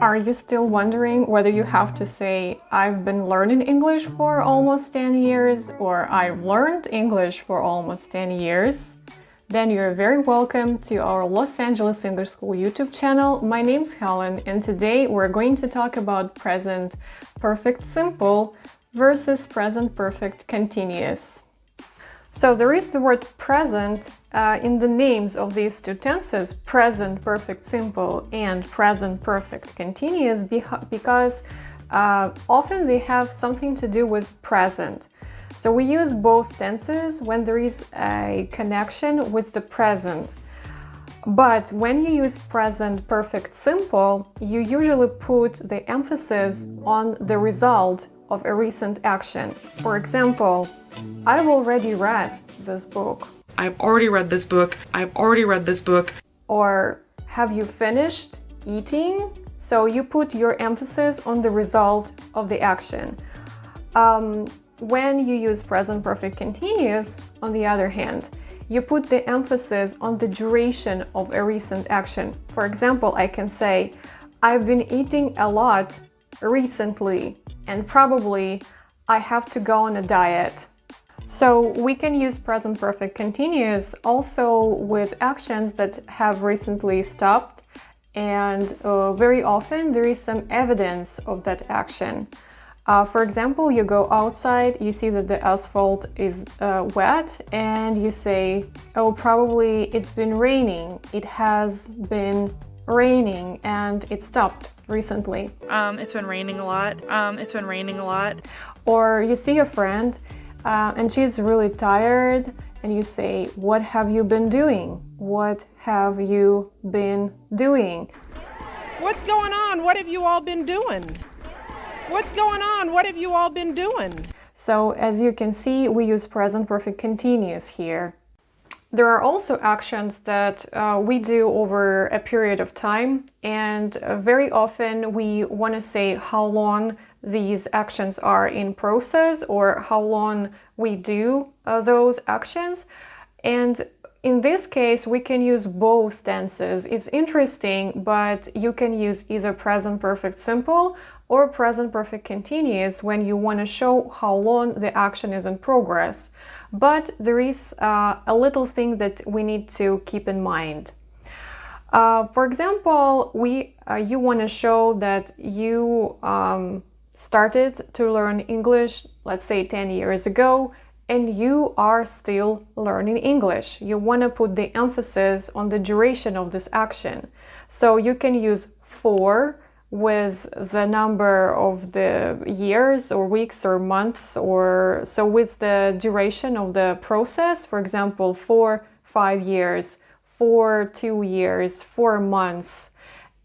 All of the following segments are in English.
Are you still wondering whether you have to say, I've been learning English for almost 10 years or I've learned English for almost 10 years? Then you're very welcome to our Los Angeles English School YouTube channel. My name's Helen, and today we're going to talk about present perfect simple versus present perfect continuous. So there is the word present in the names of these two tenses, present perfect simple and present perfect continuous, because often they have something to do with present. So we use both tenses when there is a connection with the present. But when you use present perfect simple, you usually put the emphasis on the result of a recent action. For example, I've already read this book. I've already read this book. I've already read this book. Or have you finished eating? So you put your emphasis on the result of the action. When you use present perfect continuous, on the other hand, you put the emphasis on the duration of a recent action. For example, I can say, I've been eating a lot recently, and probably I have to go on a diet. So we can use present perfect continuous also with actions that have recently stopped, and very often there is some evidence of that action. For example, you go outside, you see that the asphalt is wet, and you say, oh, probably it's been raining. It has been raining and it stopped recently. It's been raining a lot. It's been raining a lot. Or you see a friend and she's really tired, and you say, what have you been doing? What have you been doing? What's going on? What have you all been doing? What's going on? What have you all been doing? So as you can see, we use present perfect continuous here. There are also actions that we do over a period of time, and very often we want to say how long these actions are in process or how long we do those actions. And in this case, we can use both tenses. It's interesting, but you can use either present perfect simple or present perfect continuous when you want to show how long the action is in progress. But there is a little thing that we need to keep in mind. For example, you want to show that you started to learn English, let's say 10 years ago, and you are still learning English. You want to put the emphasis on the duration of this action. So you can use for with the number of the years or weeks or months, or so with the duration of the process, for example, for 5 years, for 2 years, 4 months.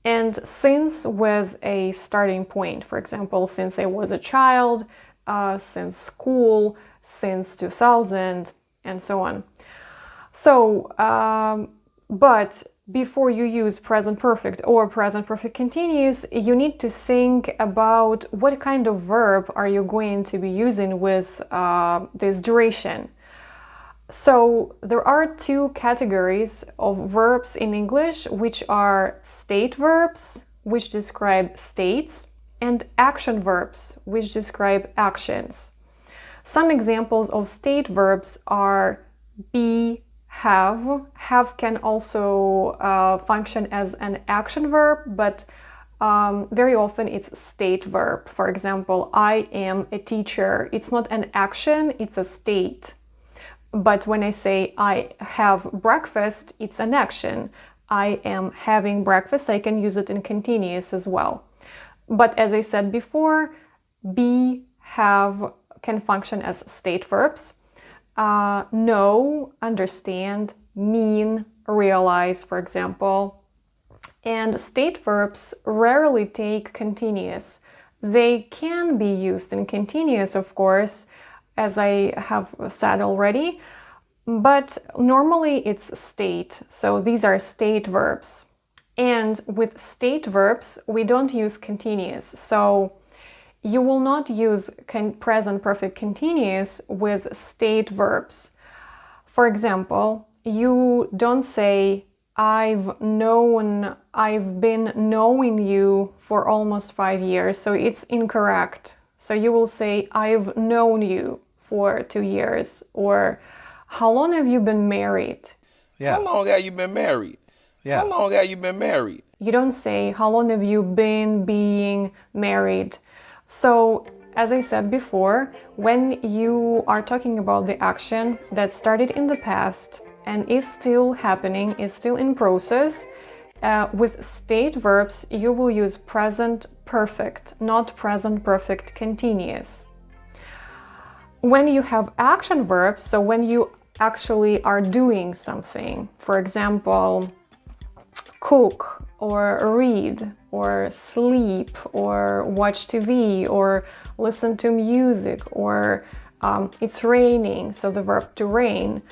And since with a starting point, for example, since I was a child, since school, since 2000, and so on. So, but before you use present perfect or present perfect continuous, you need to think about what kind of verb are you going to be using with this duration. So there are two categories of verbs in English, which are state verbs, which describe states, and action verbs, which describe actions. Some examples of state verbs are be, have. Have can also function as an action verb, but very often it's state verb. For example, I am a teacher. It's not an action, it's a state. But when I say I have breakfast, it's an action. I am having breakfast, I can use it in continuous as well. But as I said before, be, have can function as state verbs. Know, understand, mean, realize, for example. And state verbs rarely take continuous. They can be used in continuous, of course, as I have said already, but normally it's state. So these are state verbs. And with state verbs, we don't use continuous. So you will not use present perfect continuous with state verbs. For example, you don't say I've been knowing you for almost 5 years, so it's incorrect. So you will say, I've known you for 2 years. Or, how long have you been married? Yeah. How long have you been married? Yeah. How long have you been married? You don't say, how long have you been being married? So, as I said before, when you are talking about the action that started in the past and is still happening, is still in process, with state verbs, you will use present perfect, not present perfect continuous. When you have action verbs, so when you actually are doing something, for example, cook or read or sleep or watch TV or listen to music or it's raining, so the verb to rain,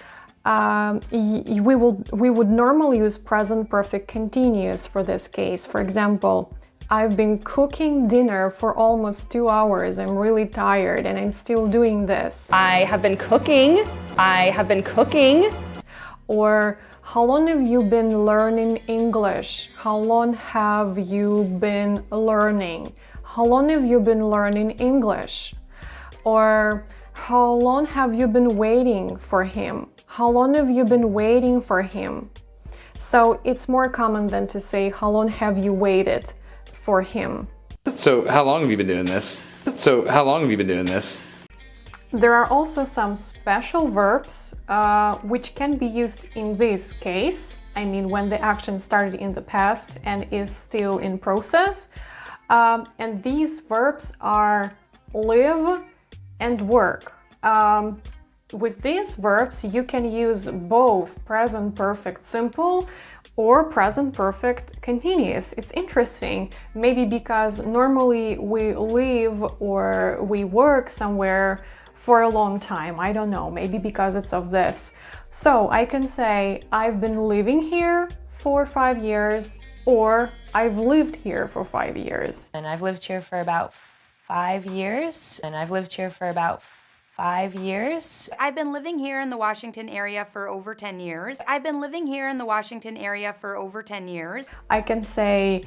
we would normally use present perfect continuous for this case. For example, I've been cooking dinner for almost 2 hours. I'm really tired and I'm still doing this. I have been cooking. I have been cooking. Or, how long have you been learning English? How long have you been learning? How long have you been learning English? Or, how long have you been waiting for him? How long have you been waiting for him? So it's more common than to say, how long have you waited for him? So how long have you been doing this? There are also some special verbs which can be used in this case. I mean, when the action started in the past and is still in process. And these verbs are live and work. With these verbs, you can use both present perfect simple or present perfect continuous. It's interesting, maybe because normally we live or we work somewhere for a long time. I don't know, maybe because it's of this. So I can say, I've been living here for 5 years, or I've lived here for 5 years. And I've lived here for about 5 years. I've been living here in the Washington area for over 10 years. I can say,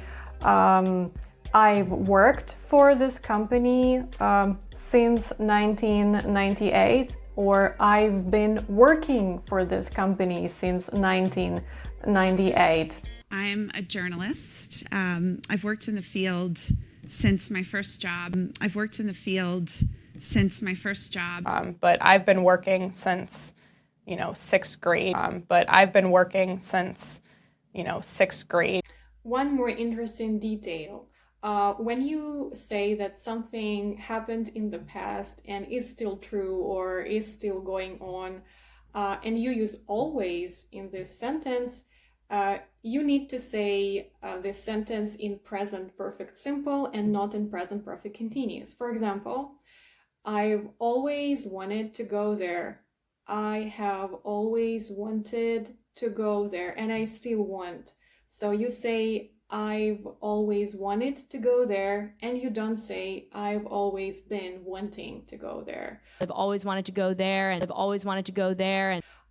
I've worked for this company since 1998, or I've been working for this company since 1998. I'm a journalist. I've worked in the field since my first job. But I've been working since, 6th grade. One more interesting detail. When you say that something happened in the past and is still true or is still going on, and you use always in this sentence, you need to say this sentence in present perfect simple and not in present perfect continuous. For example, I've always wanted to go there. I have always wanted to go there, and I still want. So you say, I've always wanted to go there, and you don't say, I've always been wanting to go there. I've always wanted to go there, and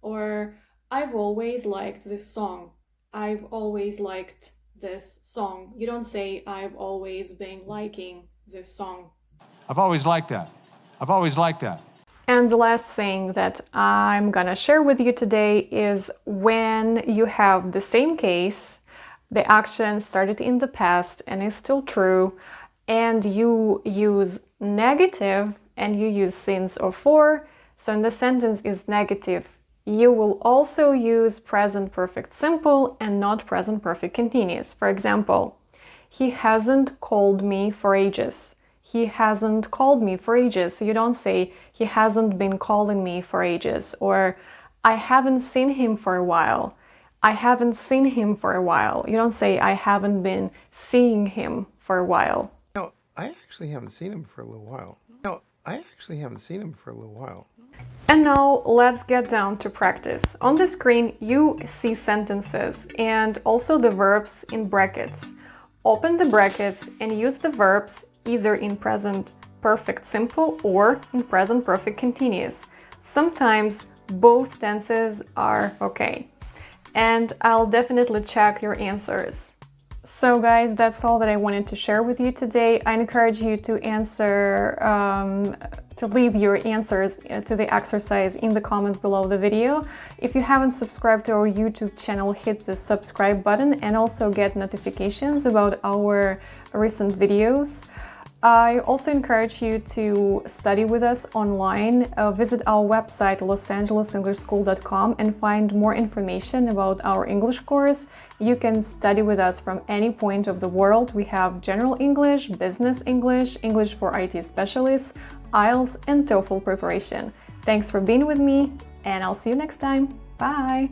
Or, I've always liked this song. I've always liked this song. You don't say, I've always been liking this song. I've always liked that. And the last thing that I'm gonna share with you today is when you have the same case, the action started in the past and is still true, and you use negative and you use since or for, so in the sentence is negative. You will also use present perfect simple and not present perfect continuous. For example, he hasn't called me for ages. He hasn't called me for ages. So you don't say, he hasn't been calling me for ages. Or, I haven't seen him for a while. I haven't seen him for a while. You don't say, I haven't been seeing him for a while. No, I actually haven't seen him for a little while. And now let's get down to practice. On the screen, you see sentences and also the verbs in brackets. Open the brackets and use the verbs either in present perfect simple or in present perfect continuous. Sometimes both tenses are okay. and I'll definitely check your answers. So guys, that's all that I wanted to share with you today. I encourage you to leave your answers to the exercise in the comments below the video. If you haven't subscribed to our YouTube channel, hit the subscribe button and also get notifications about our recent videos. I also encourage you to study with us online. Visit our website losangeles.englishschool.com and find more information about our English course. You can study with us from any point of the world. We have general English, business English, English for IT specialists, IELTS, and TOEFL preparation. Thanks for being with me, and I'll see you next time. Bye!